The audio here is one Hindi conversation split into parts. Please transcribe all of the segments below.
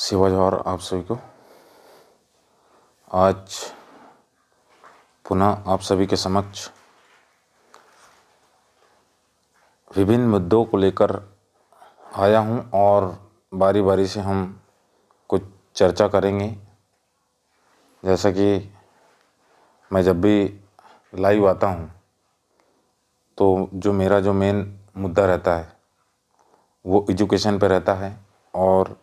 सेवा जौहर आप सभी को। आज पुनः आप सभी के समक्ष विभिन्न मुद्दों को लेकर आया हूं और बारी बारी से हम कुछ चर्चा करेंगे। जैसा कि मैं जब भी लाइव आता हूं तो मेरा जो मेन मुद्दा रहता है वो एजुकेशन पे रहता है, और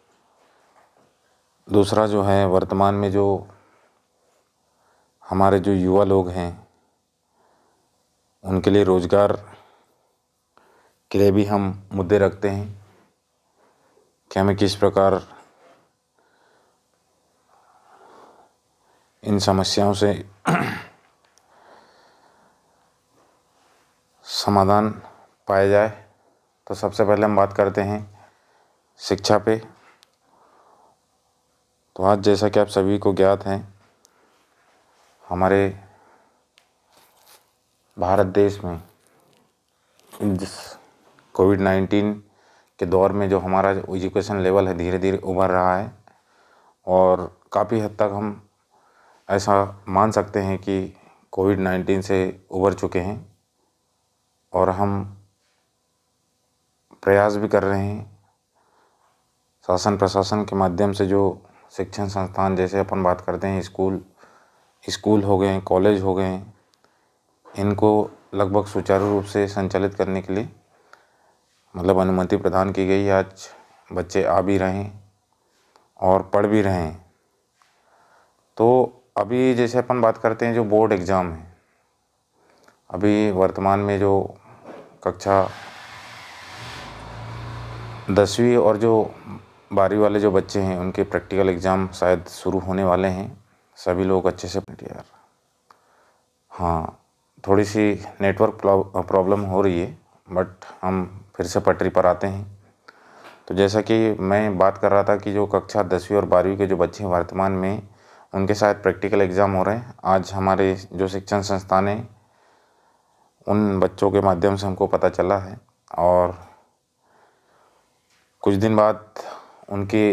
दूसरा जो है वर्तमान में जो हमारे जो युवा लोग हैं उनके लिए रोज़गार के लिए भी हम मुद्दे रखते हैं कि हमें किस प्रकार इन समस्याओं से समाधान पाया जाए। तो सबसे पहले हम बात करते हैं शिक्षा पे। तो आज जैसा कि आप सभी को ज्ञात है, हमारे भारत देश में जिस कोविड-19 के दौर में जो हमारा एजुकेशन लेवल है धीरे धीरे उभर रहा है, और काफ़ी हद तक हम ऐसा मान सकते हैं कि कोविड-19 से उभर चुके हैं, और हम प्रयास भी कर रहे हैं शासन प्रशासन के माध्यम से। जो शिक्षण संस्थान जैसे अपन बात करते हैं स्कूल हो गए, कॉलेज हो गए, इनको लगभग सुचारू रूप से संचालित करने के लिए मतलब अनुमति प्रदान की गई। आज बच्चे आ भी रहे हैं और पढ़ भी रहे हैं। तो अभी जैसे अपन बात करते हैं जो बोर्ड एग्ज़ाम है, अभी वर्तमान में जो कक्षा 10वीं और जो 12वीं वाले जो बच्चे हैं उनके प्रैक्टिकल एग्ज़ाम शायद शुरू होने वाले हैं। सभी लोग अच्छे से यार हाँ, थोड़ी सी नेटवर्क प्रॉब्लम हो रही है, बट हम फिर से पटरी पर आते हैं। तो जैसा कि मैं बात कर रहा था कि जो कक्षा 10वीं और 12वीं के जो बच्चे हैं वर्तमान में उनके शायद प्रैक्टिकल एग्ज़ाम हो रहे हैं। आज हमारे जो शिक्षण संस्थान है उन बच्चों के माध्यम से हमको पता चला है, और कुछ दिन बाद उनकी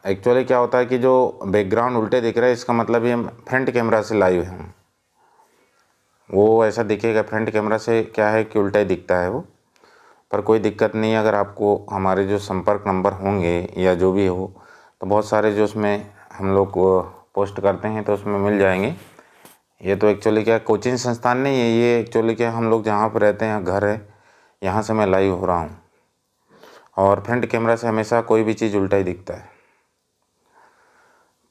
एक्चुअली क्या होता है कि जो बैकग्राउंड उल्टे दिख रहा है इसका मतलब ये फ्रंट कैमरा से लाइव है। वो ऐसा दिखेगा, फ्रंट कैमरा से क्या है कि उल्टा ही दिखता है वो, पर कोई दिक्कत नहीं है। अगर आपको हमारे जो संपर्क नंबर होंगे या जो भी हो तो बहुत सारे जो उसमें हम लोग पोस्ट करते हैं तो उसमें मिल जाएंगे। ये तो एक्चुअली क्या कोचिंग संस्थान नहीं है, ये एक्चुअली क्या हम लोग जहाँ पर रहते हैं घर है, यहाँ से मैं लाइव हो रहा हूँ, और फ्रंट कैमरा से हमेशा कोई भी चीज़ उल्टा ही दिखता है।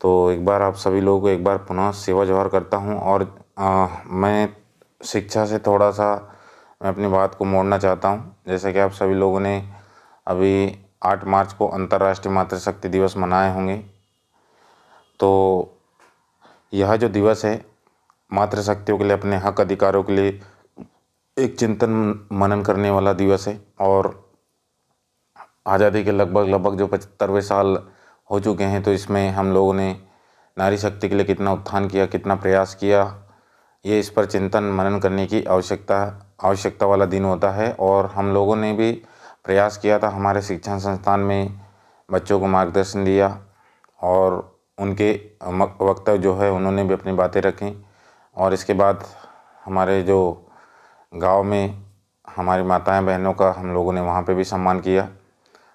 तो एक बार आप सभी लोगों को एक बार पुनः सेवा जौहर करता हूँ, और मैं शिक्षा से थोड़ा सा मैं अपनी बात को मोड़ना चाहता हूँ। जैसे कि आप सभी लोगों ने अभी 8 मार्च को अंतर्राष्ट्रीय मातृशक्ति दिवस मनाए होंगे। तो यह जो दिवस है मातृशक्तियों के लिए, अपने हक अधिकारों के लिए एक चिंतन मनन करने वाला दिवस है। और आज़ादी के लगभग जो 75वें साल हो चुके हैं, तो इसमें हम लोगों ने नारी शक्ति के लिए कितना उत्थान किया, कितना प्रयास किया, ये इस पर चिंतन मनन करने की आवश्यकता वाला दिन होता है। और हम लोगों ने भी प्रयास किया था, हमारे शिक्षण संस्थान में बच्चों को मार्गदर्शन दिया, और उनके वक्तव्य जो है उन्होंने भी अपनी बातें रखी। और इसके बाद हमारे जो गांव में हमारी माताएं बहनों का हम लोगों ने वहाँ पे भी सम्मान किया।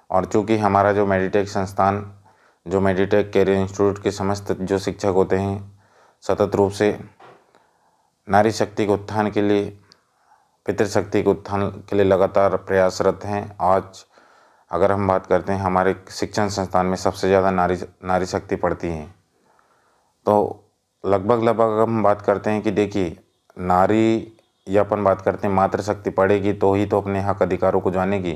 और चूँकि हमारा जो मेडिटेक संस्थान, जो मेडिटेक कैरियर इंस्टीट्यूट के समस्त जो शिक्षक होते हैं सतत रूप से नारी शक्ति के उत्थान के लिए, पितृशक्ति के उत्थान के लिए लगातार प्रयासरत हैं। आज अगर हम बात करते हैं हमारे शिक्षण संस्थान में सबसे ज़्यादा नारी शक्ति पढ़ती हैं। तो लगभग हम बात करते हैं कि देखिए, नारी या अपन बात करते हैं मातृशक्ति पढ़ेगी तो ही तो अपने हक अधिकारों को जानेगी।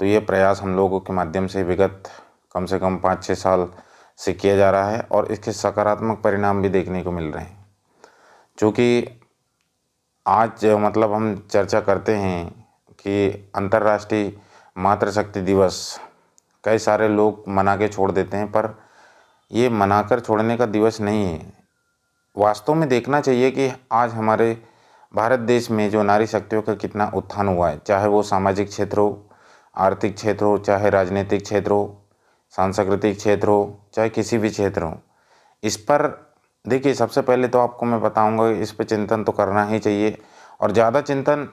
तो ये प्रयास हम लोगों के माध्यम से विगत कम से कम 5-6 साल से किया जा रहा है, और इसके सकारात्मक परिणाम भी देखने को मिल रहे हैं। क्योंकि आज मतलब हम चर्चा करते हैं कि अंतर्राष्ट्रीय मातृशक्ति दिवस कई सारे लोग मना के छोड़ देते हैं, पर ये मनाकर छोड़ने का दिवस नहीं है। वास्तव में देखना चाहिए कि आज हमारे भारत देश में जो नारी शक्तियों का कितना उत्थान हुआ है, चाहे वो सामाजिक क्षेत्र हो, आर्थिक क्षेत्र हो, चाहे राजनीतिक क्षेत्र हो, सांस्कृतिक क्षेत्र हो, चाहे किसी भी क्षेत्र हो, इस पर देखिए सबसे पहले तो आपको मैं बताऊंगा इस पे चिंतन तो करना ही चाहिए। और ज़्यादा चिंतन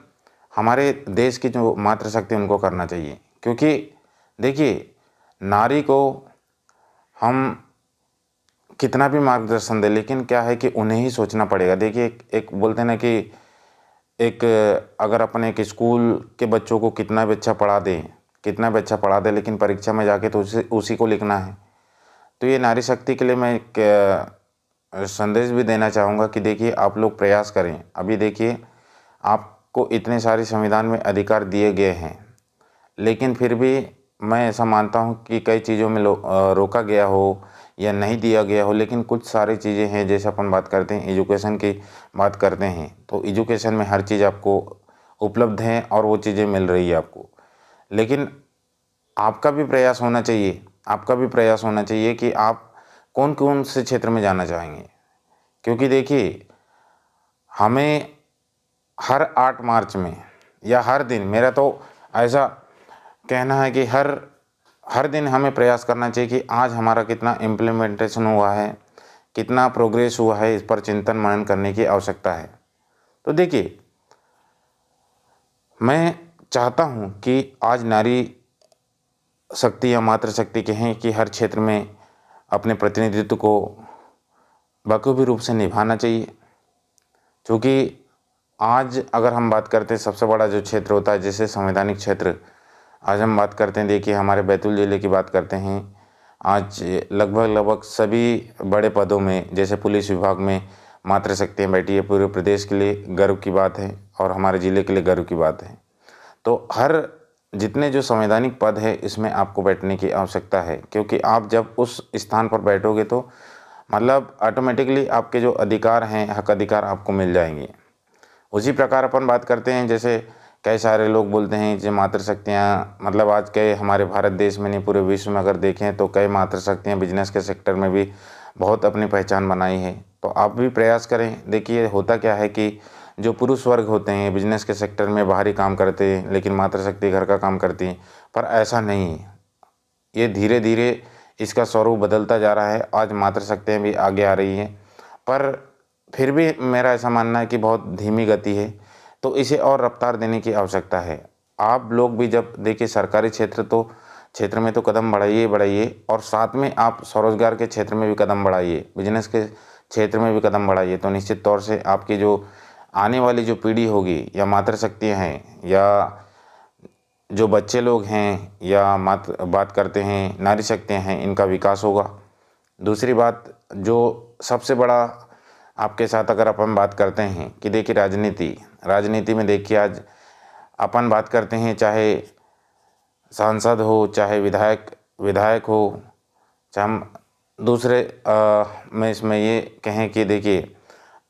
हमारे देश की जो मातृशक्ति उनको करना चाहिए। क्योंकि देखिए नारी को हम कितना भी मार्गदर्शन दें, लेकिन क्या है कि उन्हें ही सोचना पड़ेगा। देखिए एक बोलते हैं ना कि एक अगर अपन एक स्कूल के बच्चों को कितना भी अच्छा पढ़ा दें, लेकिन परीक्षा में जाके तो उसी को लिखना है। तो ये नारी शक्ति के लिए मैं एक संदेश भी देना चाहूँगा कि देखिए आप लोग प्रयास करें। अभी देखिए आपको इतने सारे संविधान में अधिकार दिए गए हैं, लेकिन फिर भी मैं ऐसा मानता हूँ कि कई चीज़ों में रोका गया हो या नहीं दिया गया हो। लेकिन कुछ सारी चीज़ें हैं, जैसे अपन बात करते हैं एजुकेशन की बात करते हैं, तो एजुकेशन में हर चीज़ आपको उपलब्ध है और वो चीज़ें मिल रही है आपको। लेकिन आपका भी प्रयास होना चाहिए, कि आप कौन कौन से क्षेत्र में जाना चाहेंगे। क्योंकि देखिए हमें हर 8 मार्च में या हर दिन, मेरा तो ऐसा कहना है कि हर हर दिन हमें प्रयास करना चाहिए कि आज हमारा कितना इम्प्लीमेंटेशन हुआ है, कितना प्रोग्रेस हुआ है, इस पर चिंतन मनन करने की आवश्यकता है। तो देखिए मैं चाहता हूँ कि आज नारी शक्ति या मातृशक्ति कहें कि हर क्षेत्र में अपने प्रतिनिधित्व को बखूबी रूप से निभाना चाहिए। क्योंकि आज अगर हम बात करते हैं सबसे बड़ा जो क्षेत्र होता है जैसे संवैधानिक क्षेत्र, आज हम बात करते हैं, देखिए हमारे बैतूल ज़िले की बात करते हैं, आज लगभग सभी बड़े पदों में जैसे पुलिस विभाग में मातृशक्तियाँ बैठी है। पूरे प्रदेश के लिए गर्व की बात है और हमारे ज़िले के लिए गर्व की बात है। तो हर जितने जो संवैधानिक पद है इसमें आपको बैठने की आवश्यकता है। क्योंकि आप जब उस स्थान पर बैठोगे तो मतलब ऑटोमेटिकली आपके जो अधिकार हैं, हक अधिकार आपको मिल जाएंगे। उसी प्रकार अपन बात करते हैं, जैसे कई सारे लोग बोलते हैं जो मातृशक्तियाँ, मतलब आज के हमारे भारत देश में नहीं पूरे विश्व में अगर देखें तो कई मातृशक्तियाँ बिजनेस के सेक्टर में भी बहुत अपनी पहचान बनाई है। तो आप भी प्रयास करें। देखिए होता क्या है कि जो पुरुष वर्ग होते हैं बिजनेस के सेक्टर में बाहरी काम करते हैं, लेकिन मातृशक्ति घर का काम करती हैं, पर ऐसा नहीं है। ये धीरे धीरे इसका स्वरूप बदलता जा रहा है। आज मातृशक्तियाँ भी आगे आ रही हैं, पर फिर भी मेरा ऐसा मानना है कि बहुत धीमी गति है, तो इसे और रफ्तार देने की आवश्यकता है। आप लोग भी जब देखिए सरकारी क्षेत्र में तो कदम बढ़ाइए और साथ में आप स्वरोजगार के क्षेत्र में भी कदम बढ़ाइए, बिजनेस के क्षेत्र में भी कदम बढ़ाइए, तो निश्चित तौर से आपकी जो आने वाली जो पीढ़ी होगी या मातृशक्तियाँ हैं या जो बच्चे लोग हैं या बात करते हैं नारी शक्तियाँ हैं, इनका विकास होगा। दूसरी बात जो सबसे बड़ा आपके साथ अगर अपन बात करते हैं कि देखिए राजनीति में देखिए आज अपन बात करते हैं, चाहे सांसद हो, चाहे विधायक हो, चाहे हम दूसरे में इसमें ये कहें कि देखिए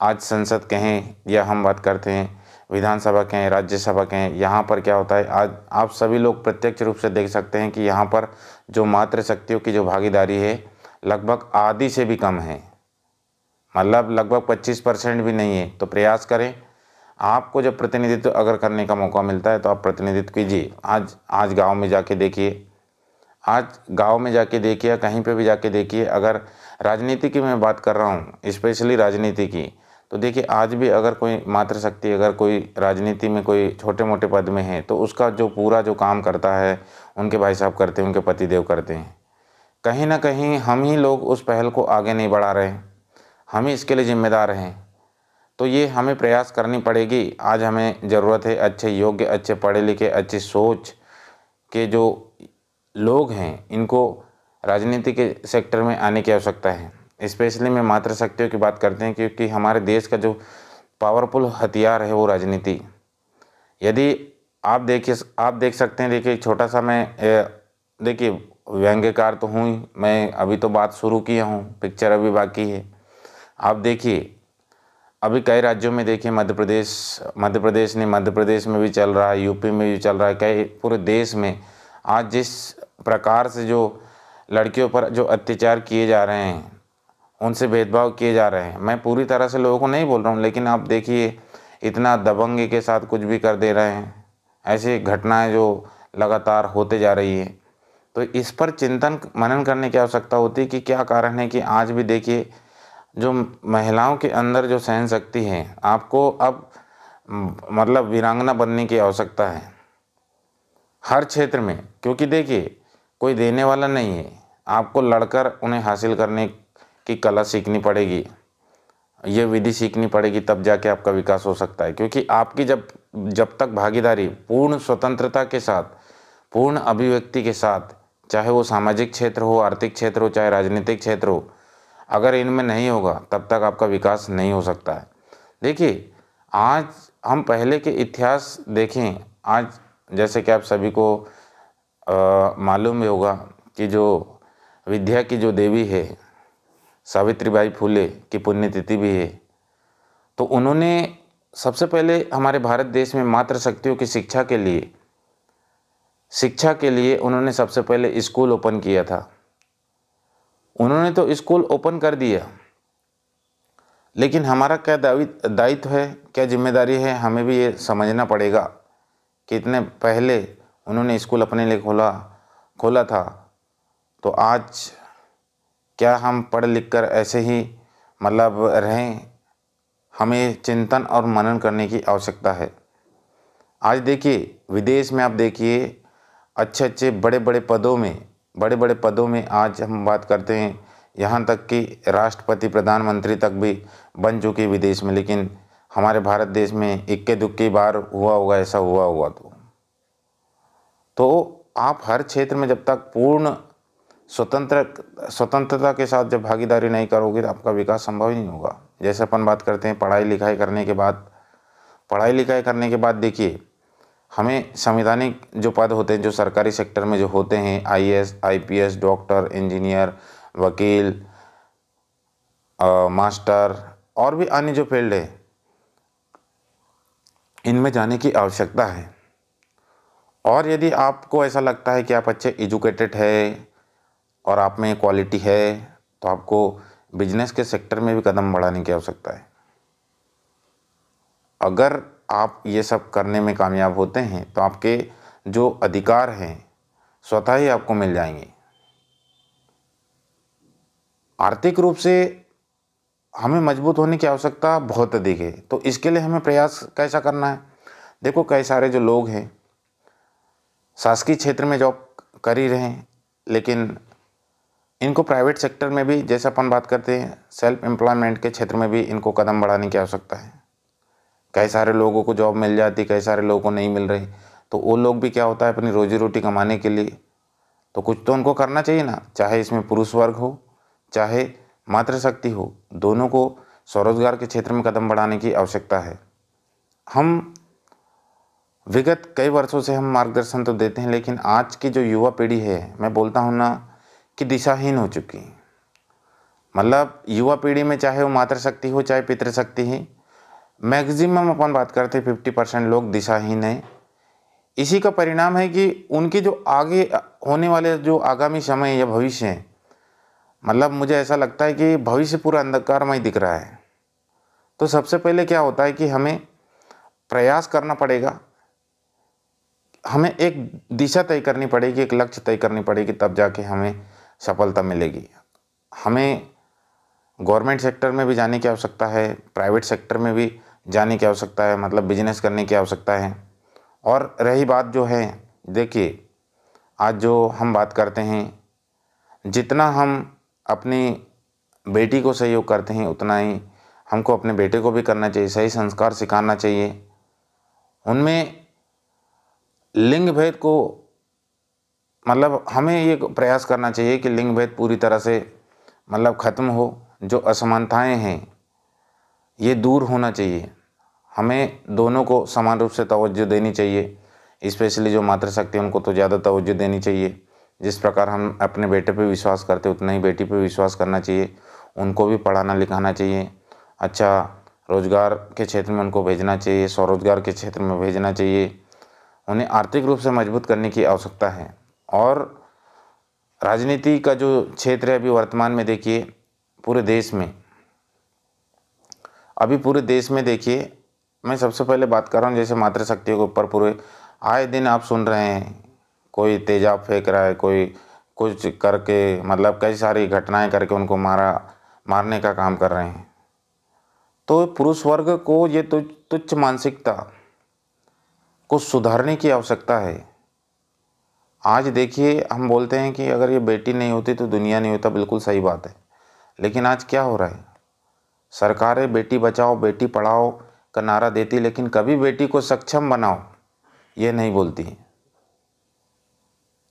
आज संसद कहें या हम बात करते हैं विधानसभा कहें, राज्यसभा कहें, यहाँ पर क्या होता है आज आप सभी लोग प्रत्यक्ष रूप से देख सकते हैं कि यहाँ पर जो मातृशक्तियों की जो भागीदारी है लगभग आधी से भी कम है, मतलब लगभग 25% भी नहीं है। तो प्रयास करें। आपको जब प्रतिनिधित्व अगर करने का मौका मिलता है तो आप प्रतिनिधित्व कीजिए। आज गांव में जाके देखिए, या कहीं पे भी जाके देखिए। अगर राजनीति की मैं बात कर रहा हूँ, स्पेशली राजनीति की, तो देखिए आज भी अगर कोई मातृशक्ति अगर कोई राजनीति में कोई छोटे मोटे पद में है तो उसका जो पूरा जो काम करता है उनके भाई साहब करते हैं, उनके पतिदेव करते हैं। कहीं ना कहीं हम ही लोग उस पहल को आगे नहीं बढ़ा रहे हैं, हम ही इसके लिए जिम्मेदार हैं। तो ये हमें प्रयास करनी पड़ेगी। आज हमें ज़रूरत है अच्छे योग्य, अच्छे पढ़े लिखे, अच्छी सोच के जो लोग हैं, इनको राजनीति के सेक्टर में आने की आवश्यकता है। स्पेशली मैं मातृशक्तियों की बात करते हैं क्योंकि हमारे देश का जो पावरफुल हथियार है वो राजनीति। यदि आप देख सकते हैं, देखिए छोटा सा मैं देखिए व्यंग्यकार तो हूँ ही, मैं अभी तो बात शुरू किया हूँ, पिक्चर अभी बाकी है। आप देखिए अभी कई राज्यों में देखिए मध्य प्रदेश में भी चल रहा है, यूपी में भी चल रहा है, कई पूरे देश में आज जिस प्रकार से जो लड़कियों पर जो अत्याचार किए जा रहे हैं, उनसे भेदभाव किए जा रहे हैं, मैं पूरी तरह से लोगों को नहीं बोल रहा हूँ, लेकिन आप देखिए इतना दबंगी के साथ कुछ भी कर दे रहे हैं। ऐसी घटनाएं जो लगातार होते जा रही है। तो इस पर चिंतन मनन करने की आवश्यकता होती है कि क्या कारण है कि आज भी देखिए जो महिलाओं के अंदर जो सहन शक्ति है, आपको अब मतलब वीरांगना बनने की आवश्यकता है हर क्षेत्र में। क्योंकि देखिए कोई देने वाला नहीं है, आपको लड़कर उन्हें हासिल करने की कला सीखनी पड़ेगी, ये विधि सीखनी पड़ेगी, तब जाके आपका विकास हो सकता है। क्योंकि आपकी जब जब तक भागीदारी पूर्ण स्वतंत्रता के साथ, पूर्ण अभिव्यक्ति के साथ, चाहे वो सामाजिक क्षेत्र हो, आर्थिक क्षेत्र हो, चाहे राजनीतिक क्षेत्र हो, अगर इनमें नहीं होगा तब तक आपका विकास नहीं हो सकता है। देखिए आज हम पहले के इतिहास देखें, आज जैसे कि आप सभी को मालूम ही होगा कि जो विद्या की जो देवी है सावित्रीबाई फुले की पुण्यतिथि भी है। तो उन्होंने सबसे पहले हमारे भारत देश में मातृशक्तियों की शिक्षा के लिए उन्होंने सबसे पहले स्कूल ओपन किया था। उन्होंने तो स्कूल ओपन कर दिया, लेकिन हमारा क्या दायित्व है, क्या जिम्मेदारी है, हमें भी ये समझना पड़ेगा कि इतने पहले उन्होंने स्कूल अपने लिए खोला था। तो आज क्या हम पढ़ लिख कर ऐसे ही मतलब रहें? हमें चिंतन और मनन करने की आवश्यकता है। आज देखिए विदेश में आप देखिए अच्छे अच्छे बड़े बड़े पदों में आज हम बात करते हैं, यहाँ तक कि राष्ट्रपति प्रधानमंत्री तक भी बन चुके विदेश में। लेकिन हमारे भारत देश में इक्के दुक्के बार हुआ होगा, ऐसा हुआ होगा। तो आप हर क्षेत्र में जब तक पूर्ण स्वतंत्रता के साथ जब भागीदारी नहीं करोगे तो आपका विकास संभव ही नहीं होगा। जैसे अपन बात करते हैं पढ़ाई लिखाई करने के बाद देखिए हमें संवैधानिक जो पद होते हैं, जो सरकारी सेक्टर में जो होते हैं, आईएएस, आईपीएस, डॉक्टर, इंजीनियर, वकील, मास्टर और भी अन्य जो फील्ड है, इनमें जाने की आवश्यकता है। और यदि आपको ऐसा लगता है कि आप अच्छे एजुकेटेड है और आप में क्वालिटी है, तो आपको बिजनेस के सेक्टर में भी कदम बढ़ाने की आवश्यकता है। अगर आप ये सब करने में कामयाब होते हैं तो आपके जो अधिकार हैं स्वतः ही आपको मिल जाएंगे। आर्थिक रूप से हमें मजबूत होने की आवश्यकता बहुत अधिक है। तो इसके लिए हमें प्रयास कैसा करना है? देखो कई सारे जो लोग हैं शासकीय क्षेत्र में जॉब कर ही रहे हैं, लेकिन इनको प्राइवेट सेक्टर में भी, जैसे अपन बात करते हैं सेल्फ एम्प्लॉयमेंट के क्षेत्र में भी, इनको कदम बढ़ाने की आवश्यकता है। कई सारे लोगों को जॉब मिल जाती, कई सारे लोगों को नहीं मिल रही। तो वो लोग भी क्या होता है अपनी रोजी रोटी कमाने के लिए तो कुछ तो उनको करना चाहिए ना। चाहे इसमें पुरुष वर्ग हो चाहे मातृशक्ति हो, दोनों को स्वरोजगार के क्षेत्र में कदम बढ़ाने की आवश्यकता है। हम विगत कई वर्षों से हम मार्गदर्शन तो देते हैं, लेकिन आज की जो युवा पीढ़ी है, मैं बोलता हूँ ना कि दिशाहीन हो चुकी है। मतलब युवा पीढ़ी में चाहे वो मातृशक्ति हो चाहे पितृशक्ति है, मैक्सिमम अपन बात करते हैं 50% लोग दिशाहीन हैं। इसी का परिणाम है कि उनकी जो आगे होने वाले जो आगामी समय या भविष्य है, मतलब मुझे ऐसा लगता है कि भविष्य पूरा अंधकारमय दिख रहा है। तो सबसे पहले क्या होता है कि हमें प्रयास करना पड़ेगा, हमें एक दिशा तय करनी पड़ेगी, एक लक्ष्य तय करनी पड़ेगी, तब जाके हमें सफलता मिलेगी। हमें गवर्नमेंट सेक्टर में भी जाने की आवश्यकता है, प्राइवेट सेक्टर में भी जाने की आवश्यकता है, मतलब बिजनेस करने की आवश्यकता है। और रही बात जो है, देखिए आज जो हम बात करते हैं, जितना हम अपनी बेटी को सहयोग करते हैं उतना ही हमको अपने बेटे को भी करना चाहिए। सही संस्कार सिखाना चाहिए, उनमें लिंग भेद को मतलब हमें ये प्रयास करना चाहिए कि लिंग भेद पूरी तरह से मतलब ख़त्म हो। जो असमानताएं हैं ये दूर होना चाहिए। हमें दोनों को समान रूप से तवज्जो देनी चाहिए। स्पेशली जो मातृशक्ति उनको तो ज़्यादा तवज्जो देनी चाहिए। जिस प्रकार हम अपने बेटे पे विश्वास करते उतना ही बेटी पे विश्वास करना चाहिए। उनको भी पढ़ाना लिखाना चाहिए, अच्छा रोजगार के क्षेत्र में उनको भेजना चाहिए, स्वरोजगार के क्षेत्र में भेजना चाहिए। उन्हें आर्थिक रूप से मजबूत करने की आवश्यकता है। और राजनीति का जो क्षेत्र है अभी वर्तमान में देखिए पूरे देश में देखिए, मैं सबसे पहले बात कर रहा हूँ जैसे मातृशक्ति के ऊपर, पूरे आए दिन आप सुन रहे हैं कोई तेजाब फेंक रहा है, कोई कुछ करके मतलब कई सारी घटनाएं करके उनको मारने का काम कर रहे हैं। तो पुरुष वर्ग को ये तुच्छ मानसिकता को सुधारने की आवश्यकता है। आज देखिए, हम बोलते हैं कि अगर ये बेटी नहीं होती तो दुनिया नहीं होता, बिल्कुल सही बात है। लेकिन आज क्या हो रहा है, सरकारें बेटी बचाओ बेटी पढ़ाओ का नारा देती, लेकिन कभी बेटी को सक्षम बनाओ ये नहीं बोलती।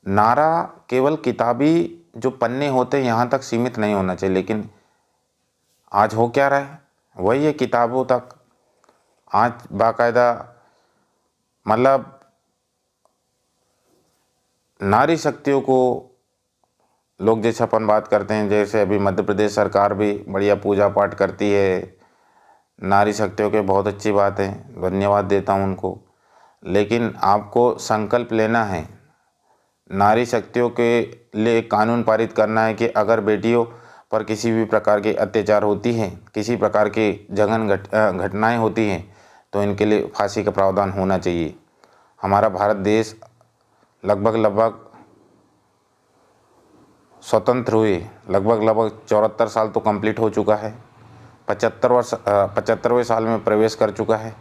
नारा केवल किताबी जो पन्ने होते हैं यहाँ तक सीमित नहीं होना चाहिए, लेकिन आज हो क्या रहा है, वही है किताबों तक। आज बाकायदा मतलब नारी शक्तियों को लोग, जैसे अपन बात करते हैं, जैसे अभी मध्य प्रदेश सरकार भी बढ़िया पूजा पाठ करती है नारी शक्तियों के, बहुत अच्छी बात है, धन्यवाद देता हूँ उनको। लेकिन आपको संकल्प लेना है, नारी शक्तियों के लिए कानून पारित करना है कि अगर बेटियों पर किसी भी प्रकार के अत्याचार होती हैं, किसी प्रकार की जघन घटनाएं होती हैं, तो इनके लिए फांसी का प्रावधान होना चाहिए। हमारा भारत देश लगभग स्वतंत्र हुए लगभग 74 साल तो कंप्लीट हो चुका है, 75वें साल में प्रवेश कर चुका है।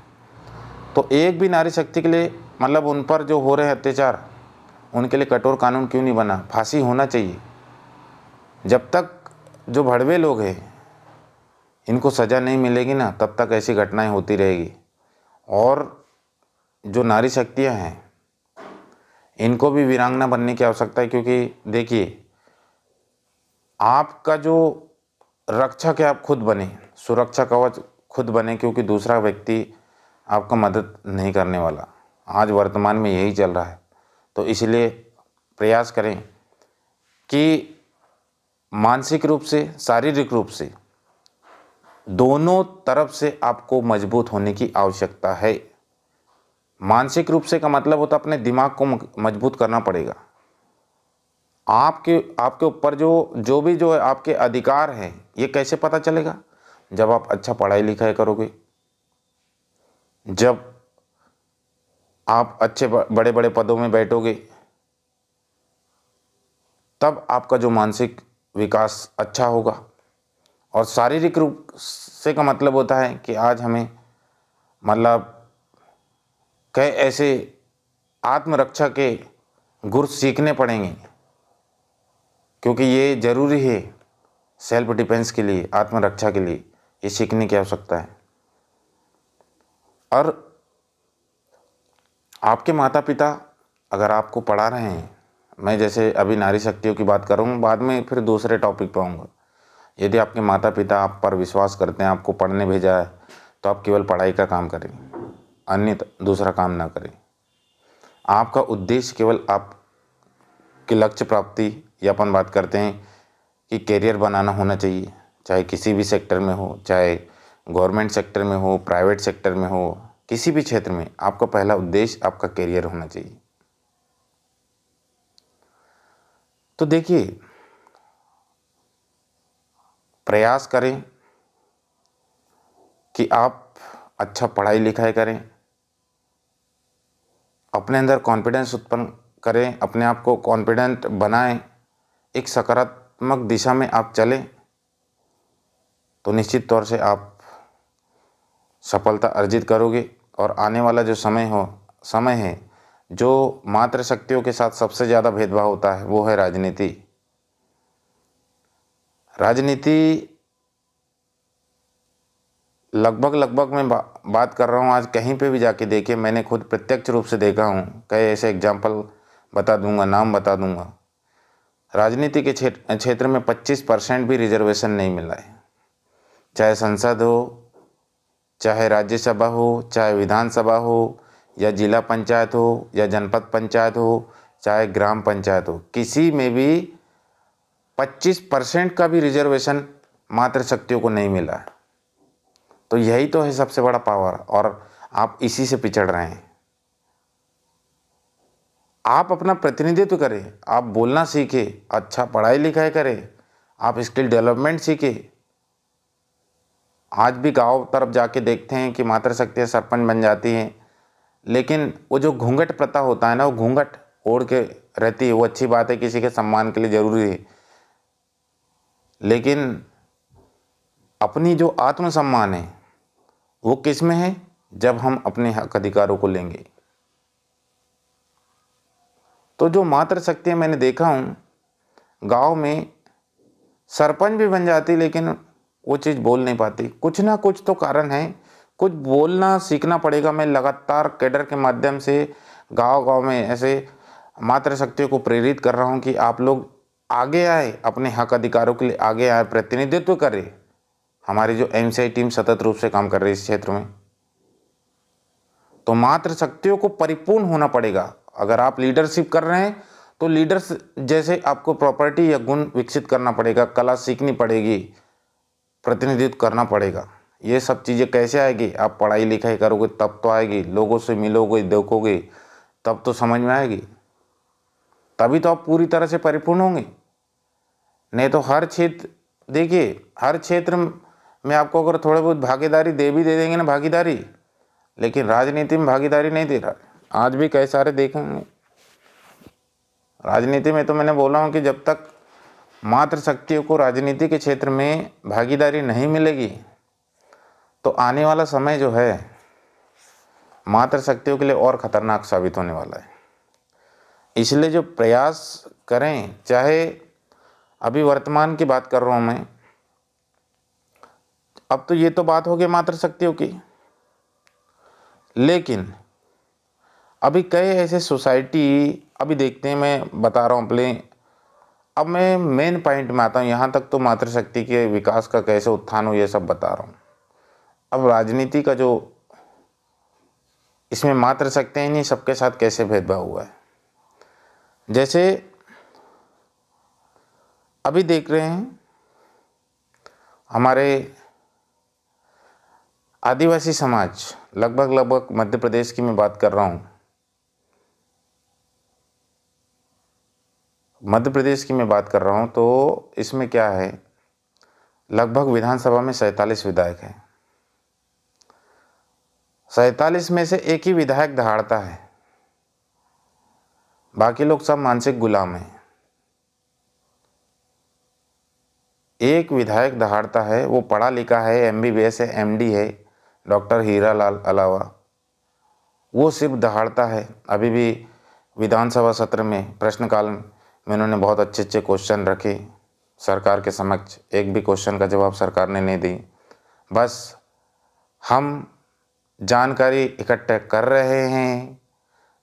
तो एक भी नारी शक्ति के लिए मतलब उन पर जो हो रहे हैं अत्याचार, उनके लिए कठोर कानून क्यों नहीं बना, फांसी होना चाहिए। जब तक जो भड़वे लोग हैं इनको सज़ा नहीं मिलेगी ना, तब तक ऐसी घटनाएं होती रहेगी। और जो नारी शक्तियां हैं इनको भी वीरांगना बनने की आवश्यकता है, क्योंकि देखिए, आपका जो रक्षक है आप खुद बने, सुरक्षा कवच खुद बने, क्योंकि दूसरा व्यक्ति आपका मदद नहीं करने वाला। आज वर्तमान में यही चल रहा है। तो इसलिए प्रयास करें कि मानसिक रूप से, शारीरिक रूप से, दोनों तरफ से आपको मजबूत होने की आवश्यकता है। मानसिक रूप से का मतलब होता है अपने दिमाग को मजबूत करना पड़ेगा। आपके ऊपर जो आपके अधिकार हैं, ये कैसे पता चलेगा, जब आप अच्छा पढ़ाई लिखाई करोगे, जब आप अच्छे बड़े बड़े पदों में बैठोगे, तब आपका जो मानसिक विकास अच्छा होगा। और शारीरिक रूप से का मतलब होता है कि आज हमें मतलब कई ऐसे आत्मरक्षा के गुर सीखने पड़ेंगे, क्योंकि ये ज़रूरी है सेल्फ डिफेंस के लिए, आत्मरक्षा के लिए ये सीखने की आवश्यकता है। और आपके माता पिता अगर आपको पढ़ा रहे हैं, मैं जैसे अभी नारी शक्तियों की बात कर रहा हूँ, बाद में फिर दूसरे टॉपिक पर आऊँगा। यदि आपके माता पिता आप पर विश्वास करते हैं, आपको पढ़ने भेजा है, तो आप केवल पढ़ाई का काम करें, अन्य दूसरा काम ना करें। आपका उद्देश्य केवल आपके लक्ष्य प्राप्ति, या अपन बात करते हैं कि कैरियर बनाना होना चाहिए, चाहे किसी भी सेक्टर में हो, चाहे गवर्नमेंट सेक्टर में हो, प्राइवेट सेक्टर में हो, किसी भी क्षेत्र में आपका पहला उद्देश्य आपका कैरियर होना चाहिए। तो देखिए, प्रयास करें कि आप अच्छा पढ़ाई लिखाई करें, अपने अंदर कॉन्फिडेंस उत्पन्न करें, अपने आप को कॉन्फिडेंट बनाएं, एक सकारात्मक दिशा में आप चलें, तो निश्चित तौर से आप सफलता अर्जित करोगे। और आने वाला जो समय है, जो मातृशक्तियों के साथ सबसे ज़्यादा भेदभाव होता है, वो है राजनीति। राजनीति लगभग मैं बात कर रहा हूँ, आज कहीं पे भी जाके देखिए, मैंने खुद प्रत्यक्ष रूप से देखा हूँ, कई ऐसे एग्जाम्पल बता दूंगा, नाम बता दूंगा। राजनीति के क्षेत्र में 25% भी रिजर्वेशन नहीं मिला है, चाहे संसद हो, चाहे राज्यसभा हो, चाहे विधानसभा हो, या जिला पंचायत हो, या जनपद पंचायत हो, चाहे ग्राम पंचायत हो, किसी में भी 25% का भी रिजर्वेशन मातृशक्तियों को नहीं मिला है। तो यही तो है सबसे बड़ा पावर, और आप इसी से पिछड़ रहे हैं। आप अपना प्रतिनिधित्व करें, आप बोलना सीखें, अच्छा पढ़ाई लिखाई करें, आप स्किल डेवलपमेंट सीखें। आज भी गांव तरफ जाके देखते हैं कि मातृशक्तियाँ सरपंच बन जाती हैं, लेकिन वो जो घूंघट प्रथा होता है ना, वो घूंघट ओढ़ के रहती है वो अच्छी बात है, किसी के सम्मान के लिए ज़रूरी है, लेकिन अपनी जो आत्मसम्मान है वो किस में है? जब हम अपने हक अधिकारों को लेंगे। तो जो मातृशक्ति मैंने देखा हूँ गांव में, सरपंच भी बन जाती लेकिन वो चीज़ बोल नहीं पाती, कुछ ना कुछ तो कारण है, कुछ बोलना सीखना पड़ेगा। मैं लगातार कैडर के माध्यम से गांव गांव में ऐसे मातृशक्तियों को प्रेरित कर रहा हूं कि आप लोग आगे आए, अपने हक अधिकारों के लिए आगे आए, प्रतिनिधित्व करें। हमारी जो एमसीआई टीम सतत रूप से काम कर रही है इस क्षेत्र में, तो मातृशक्तियों को परिपूर्ण होना पड़ेगा। अगर आप लीडरशिप कर रहे हैं तो लीडर्स जैसे आपको प्रॉपर्टी या गुण विकसित करना पड़ेगा, कला सीखनी पड़ेगी, प्रतिनिधित्व करना पड़ेगा। ये सब चीज़ें कैसे आएगी? आप पढ़ाई लिखाई करोगे तब तो आएगी, लोगों से मिलोगे, देखोगे, तब तो समझ में आएगी, तभी तो आप पूरी तरह से परिपूर्ण होंगे। नहीं तो हर क्षेत्र, देखिए हर क्षेत्र में आपको अगर थोड़े बहुत भागीदारी दे भी दे देंगे ना भागीदारी, लेकिन राजनीति में भागीदारी नहीं दे रहा। आज भी कई सारे देखेंगे राजनीति में, तो मैंने बोला हूँ कि जब तक मातृशक्तियों को राजनीति के क्षेत्र में भागीदारी नहीं मिलेगी तो आने वाला समय जो है मातृशक्तियों के लिए और खतरनाक साबित होने वाला है। इसलिए जो प्रयास करें, चाहे अभी वर्तमान की बात कर रहा हूँ मैं, अब तो ये तो बात हो गई मातृशक्तियों की, लेकिन अभी कई ऐसे सोसाइटी अभी देखते हैं, मैं बता रहा हूँ अपने, अब मैं मेन पॉइंट में आता हूँ। यहाँ तक तो मातृशक्ति के विकास का कैसे उत्थान हो ये सब बता रहा हूँ। अब राजनीति का जो इसमें मातृशक्ति ही नहीं, सबके साथ कैसे भेदभाव हुआ है। जैसे अभी देख रहे हैं हमारे आदिवासी समाज, लगभग मध्य प्रदेश की मैं बात कर रहा हूँ, मध्य प्रदेश की मैं बात कर रहा हूँ, तो इसमें क्या है, लगभग विधानसभा में 47 विधायक हैं। 47 में से एक ही विधायक दहाड़ता है, बाकी लोग सब मानसिक गुलाम हैं। एक विधायक दहाड़ता है, वो पढ़ा लिखा है, एमबीबीएस है, एमडी है, डॉक्टर हीरालाल अलावा, वो सिर्फ दहाड़ता है। अभी भी विधानसभा सत्र में प्रश्नकाल में उन्होंने बहुत अच्छे अच्छे क्वेश्चन रखे सरकार के समक्ष, एक भी क्वेश्चन का जवाब सरकार ने नहीं दी। बस हम जानकारी इकट्ठा कर रहे हैं,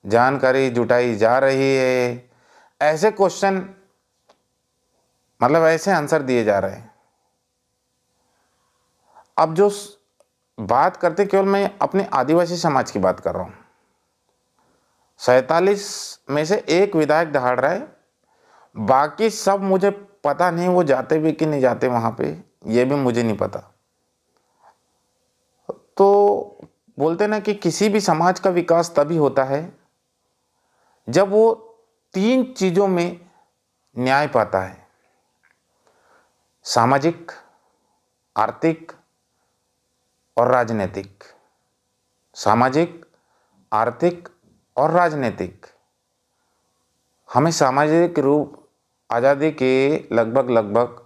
जानकारी जुटाई जा रही है, ऐसे क्वेश्चन, मतलब ऐसे आंसर दिए जा रहे हैं। अब जो बात करते, केवल मैं अपने आदिवासी समाज की बात कर रहा हूँ, 47 में से एक विधायक दहाड़ रहा है, बाकी सब मुझे पता नहीं वो जाते भी कि नहीं जाते वहाँ पे, ये भी मुझे नहीं पता। तो बोलते ना कि किसी भी समाज का विकास तभी होता है जब वो 3 चीज़ों में न्याय पाता है, सामाजिक, आर्थिक और राजनीतिक। सामाजिक, आर्थिक और राजनीतिक। हमें सामाजिक रूप आज़ादी के लगभग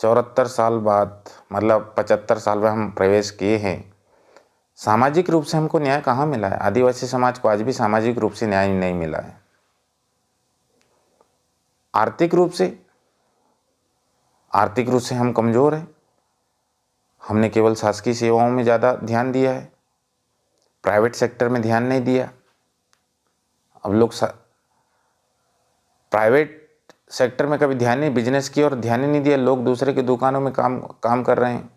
74 साल बाद, मतलब 75 साल में हम प्रवेश किए हैं। सामाजिक रूप से हमको न्याय कहाँ मिला है? आदिवासी समाज को आज भी सामाजिक रूप से न्याय नहीं मिला है। आर्थिक रूप से हम कमज़ोर हैं। हमने केवल शासकीय सेवाओं में ज़्यादा ध्यान दिया है, प्राइवेट सेक्टर में ध्यान नहीं दिया। अब लोग प्राइवेट सेक्टर में कभी ध्यान नहीं, बिजनेस की और ध्यान ही नहीं दिया, लोग दूसरे की दुकानों में काम कर रहे हैं,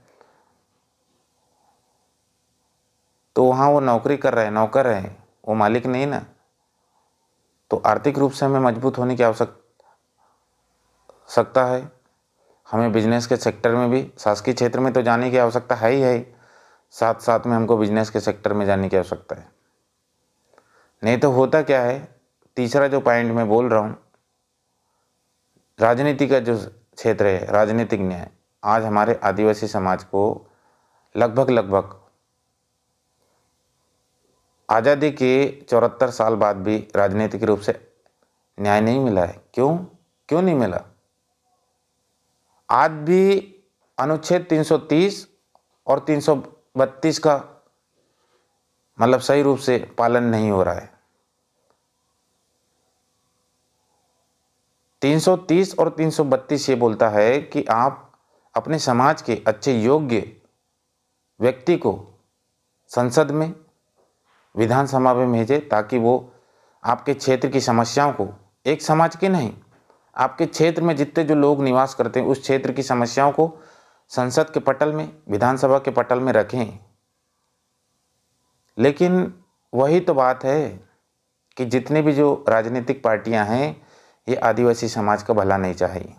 तो वहाँ वो नौकरी कर रहे हैं, नौकर हैं, वो मालिक नहीं ना। तो आर्थिक रूप से हमें मजबूत होने की आवश्यकता है। हमें बिजनेस के सेक्टर में भी, शासकीय क्षेत्र में तो जाने की आवश्यकता है ही है, साथ साथ में हमको बिजनेस के सेक्टर में जाने की आवश्यकता है। नहीं तो होता क्या है, तीसरा जो पॉइंट मैं बोल रहा हूँ, राजनीति का जो क्षेत्र है, राजनीतिक न्याय, आज हमारे आदिवासी समाज को लगभग आज़ादी के 74 साल बाद भी राजनीतिक रूप से न्याय नहीं मिला है। क्यों क्यों नहीं मिला? आज भी अनुच्छेद 330 और 332 का मतलब सही रूप से पालन नहीं हो रहा है। 330 और 332 ये बोलता है कि आप अपने समाज के अच्छे योग्य व्यक्ति को संसद में, विधानसभा में भेजें, ताकि वो आपके क्षेत्र की समस्याओं को, एक समाज के नहीं, आपके क्षेत्र में जितने जो लोग निवास करते हैं उस क्षेत्र की समस्याओं को संसद के पटल में, विधानसभा के पटल में रखें। लेकिन वही तो बात है कि जितनी भी जो राजनीतिक पार्टियां हैं ये आदिवासी समाज का भला नहीं चाहिए।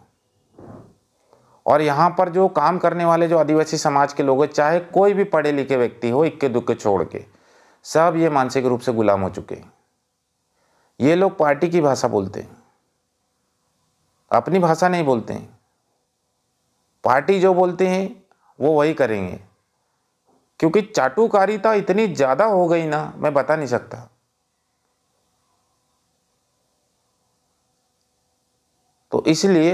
और यहाँ पर जो काम करने वाले जो आदिवासी समाज के लोग हैं, चाहे कोई भी पढ़े लिखे व्यक्ति हो, इक्के दुक्के छोड़ के, सब ये मानसिक रूप से गुलाम हो चुके हैं। ये लोग पार्टी की भाषा बोलते हैं, अपनी भाषा नहीं बोलते हैं। पार्टी जो बोलते हैं वो वही करेंगे, क्योंकि चाटुकारिता इतनी ज़्यादा हो गई ना, मैं बता नहीं सकता। तो इसलिए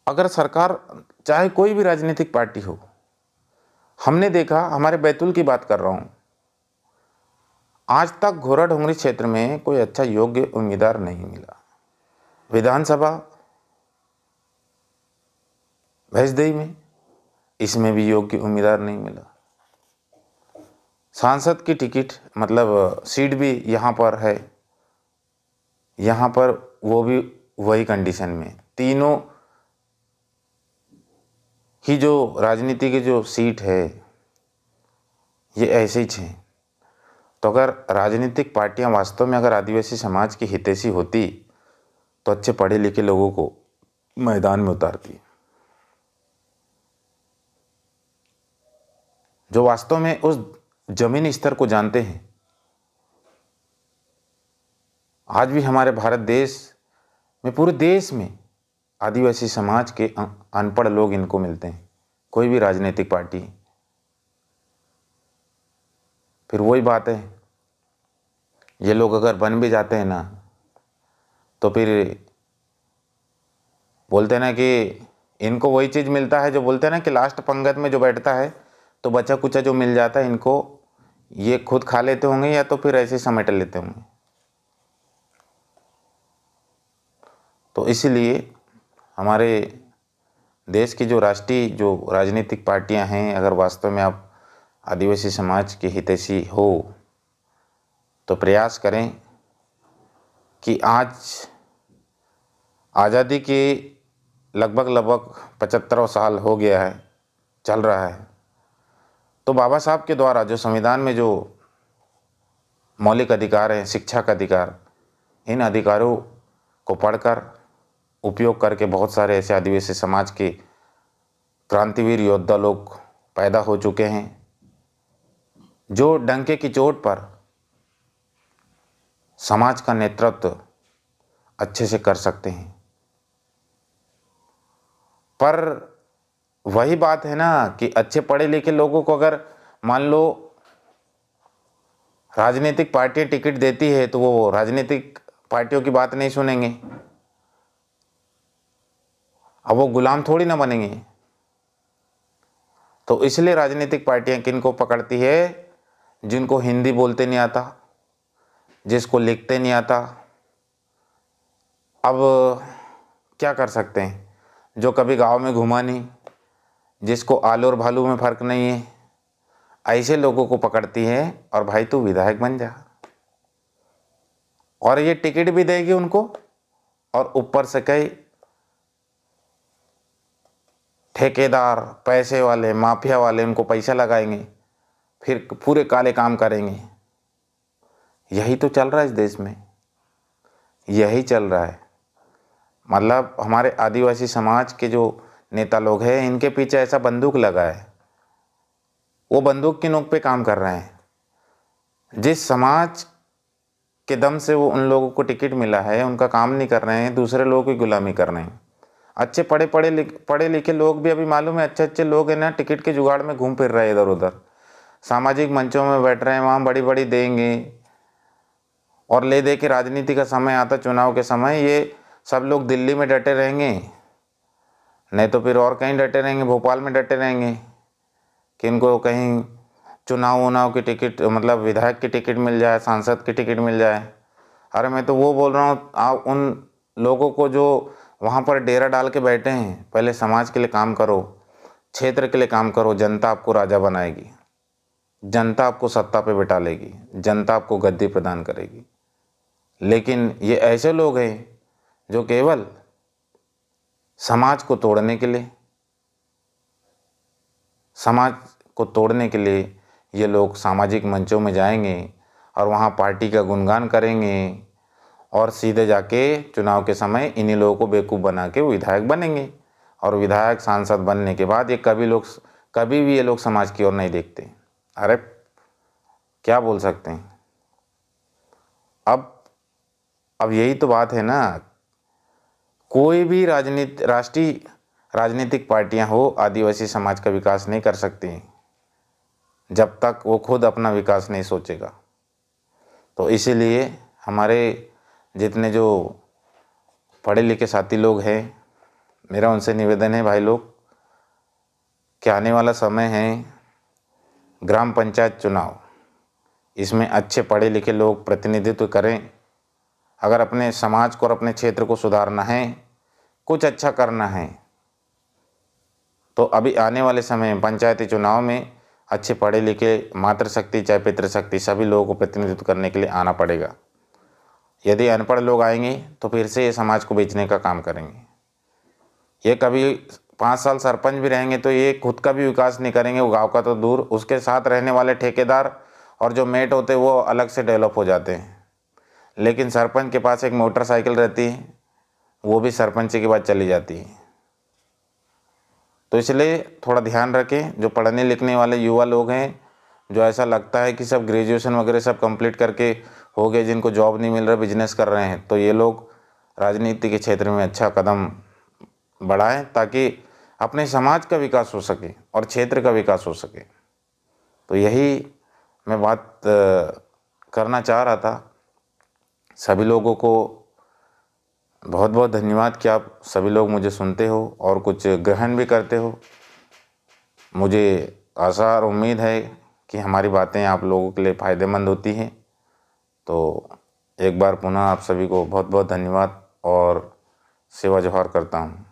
अगर सरकार, चाहे कोई भी राजनीतिक पार्टी हो, हमने देखा, हमारे बैतूल की बात कर रहा हूँ, आज तक घोरा डोंगरी क्षेत्र में कोई अच्छा योग्य उम्मीदवार नहीं मिला। विधानसभा भैंसदेही में, इसमें भी योग्य उम्मीदवार नहीं मिला। सांसद की टिकट मतलब सीट भी यहाँ पर है, यहाँ पर वो भी वही कंडीशन में, तीनों ही जो राजनीति की जो सीट है ये ऐसे ही हैं। तो अगर राजनीतिक पार्टियां वास्तव में अगर आदिवासी समाज की हितैषी होती तो अच्छे पढ़े लिखे लोगों को मैदान में उतारती, जो वास्तव में उस जमीनी स्तर को जानते हैं। आज भी हमारे भारत देश में, पूरे देश में आदिवासी समाज के अनपढ़ लोग इनको मिलते हैं, कोई भी राजनीतिक पार्टी। फिर वही बात है, ये लोग अगर बन भी जाते हैं ना, तो फिर बोलते हैं ना कि इनको वही चीज़ मिलता है, जो बोलते हैं ना कि लास्ट पंगत में जो बैठता है तो बचा कुचा जो मिल जाता है इनको, ये खुद खा लेते होंगे या तो फिर ऐसे समेट लेते होंगे। तो इसीलिए हमारे देश की जो राष्ट्रीय जो राजनीतिक पार्टियां हैं, अगर वास्तव में आप आदिवासी समाज के हितैषी हो तो प्रयास करें कि आज आज़ादी के लगभग 75 साल हो गया है, चल रहा है। तो बाबा साहब के द्वारा जो संविधान में जो मौलिक अधिकार हैं, शिक्षा का अधिकार, इन अधिकारों को पढ़कर उपयोग करके बहुत सारे ऐसे आदिवासी समाज के क्रांतिवीर योद्धा लोग पैदा हो चुके हैं, जो डंके की चोट पर समाज का नेतृत्व अच्छे से कर सकते हैं। पर वही बात है ना कि अच्छे पढ़े लिखे लोगों को अगर मान लो राजनीतिक पार्टी टिकट देती है तो वो राजनीतिक पार्टियों की बात नहीं सुनेंगे। अब वो गुलाम थोड़ी ना बनेंगे। तो इसलिए राजनीतिक पार्टियां किन को पकड़ती है? जिनको हिंदी बोलते नहीं आता, जिसको लिखते नहीं आता। अब क्या कर सकते हैं? जो कभी गांव में घुमा नहीं, जिसको आलू और भालू में फ़र्क नहीं है, ऐसे लोगों को पकड़ती है और भाई तू विधायक बन जा। और ये टिकट भी देगी उनको, और ऊपर से कई ठेकेदार, पैसे वाले, माफिया वाले उनको पैसा लगाएंगे, फिर पूरे काले काम करेंगे। यही तो चल रहा है इस देश में, यही चल रहा है। मतलब हमारे आदिवासी समाज के जो नेता लोग हैं, इनके पीछे ऐसा बंदूक लगा है, वो बंदूक की नोक पे काम कर रहे हैं। जिस समाज के दम से वो उन लोगों को टिकट मिला है, उनका काम नहीं कर रहे हैं, दूसरे लोगों की गुलामी कर रहे हैं। अच्छे पढ़े लिखे लोग भी, अभी मालूम है, अच्छे लोग हैं ना, टिकट के जुगाड़ में घूम फिर रहे हैं इधर उधर, सामाजिक मंचों में बैठ रहे हैं, वहाँ बड़ी बड़ी देंगे, और ले दे के राजनीति का समय आता, चुनाव के समय, ये सब लोग दिल्ली में डटे रहेंगे, नहीं तो फिर और कहीं डटे रहेंगे, भोपाल में डटे रहेंगे कि इनको कहीं चुनाव की टिकट, मतलब विधायक की टिकट मिल जाए, सांसद की टिकट मिल जाए। अरे मैं तो वो बोल रहा हूँ, आप उन लोगों को जो वहाँ पर डेरा डाल के बैठे हैं, पहले समाज के लिए काम करो, क्षेत्र के लिए काम करो। जनता आपको राजा बनाएगी, जनता आपको सत्ता पे बिठा लेगी, जनता आपको गद्दी प्रदान करेगी। लेकिन ये ऐसे लोग हैं जो केवल समाज को तोड़ने के लिए, समाज को तोड़ने के लिए ये लोग सामाजिक मंचों में जाएंगे और वहाँ पार्टी का गुणगान करेंगे और सीधे जाके चुनाव के समय इन्हीं लोगों को बेवकूफ़ बना के विधायक बनेंगे। और विधायक सांसद बनने के बाद ये कभी भी ये लोग समाज की ओर नहीं देखते। अरे क्या बोल सकते हैं। अब यही तो बात है ना, कोई भी राष्ट्रीय राजनीतिक पार्टियां हो, आदिवासी समाज का विकास नहीं कर सकती जब तक वो खुद अपना विकास नहीं सोचेगा। तो इसीलिए हमारे जितने जो पढ़े लिखे साथी लोग हैं, मेरा उनसे निवेदन है भाई लोग, कि आने वाला समय है ग्राम पंचायत चुनाव, इसमें अच्छे पढ़े लिखे लोग प्रतिनिधित्व करें। अगर अपने समाज को और अपने क्षेत्र को सुधारना है, कुछ अच्छा करना है, तो अभी आने वाले समय में पंचायती चुनाव में अच्छे पढ़े लिखे मातृशक्ति चाहे पितृशक्ति सभी लोगों को प्रतिनिधित्व करने के लिए आना पड़ेगा। यदि अनपढ़ लोग आएंगे तो फिर से ये समाज को बेचने का काम करेंगे। ये कभी 5 साल सरपंच भी रहेंगे तो ये खुद का भी विकास नहीं करेंगे, वो गांव का तो दूर, उसके साथ रहने वाले ठेकेदार और जो मेट होते हैं वो अलग से डेवलप हो जाते हैं। लेकिन सरपंच के पास एक मोटरसाइकिल रहती है, वो भी सरपंच के बाद चली जाती है। तो इसलिए थोड़ा ध्यान रखें, जो पढ़ने लिखने वाले युवा लोग हैं, जो ऐसा लगता है कि सब ग्रेजुएशन वगैरह सब कंप्लीट करके हो गए, जिनको जॉब नहीं मिल रहा, बिजनेस कर रहे हैं, तो ये लोग राजनीति के क्षेत्र में अच्छा कदम बढ़ाएं ताकि अपने समाज का विकास हो सके और क्षेत्र का विकास हो सके। तो यही मैं बात करना चाह रहा था। सभी लोगों को बहुत बहुत धन्यवाद कि आप सभी लोग मुझे सुनते हो और कुछ ग्रहण भी करते हो। मुझे आशा और उम्मीद है कि हमारी बातें आप लोगों के लिए फ़ायदेमंद होती हैं। तो एक बार पुनः आप सभी को बहुत बहुत धन्यवाद और सेवा जोहार करता हूँ।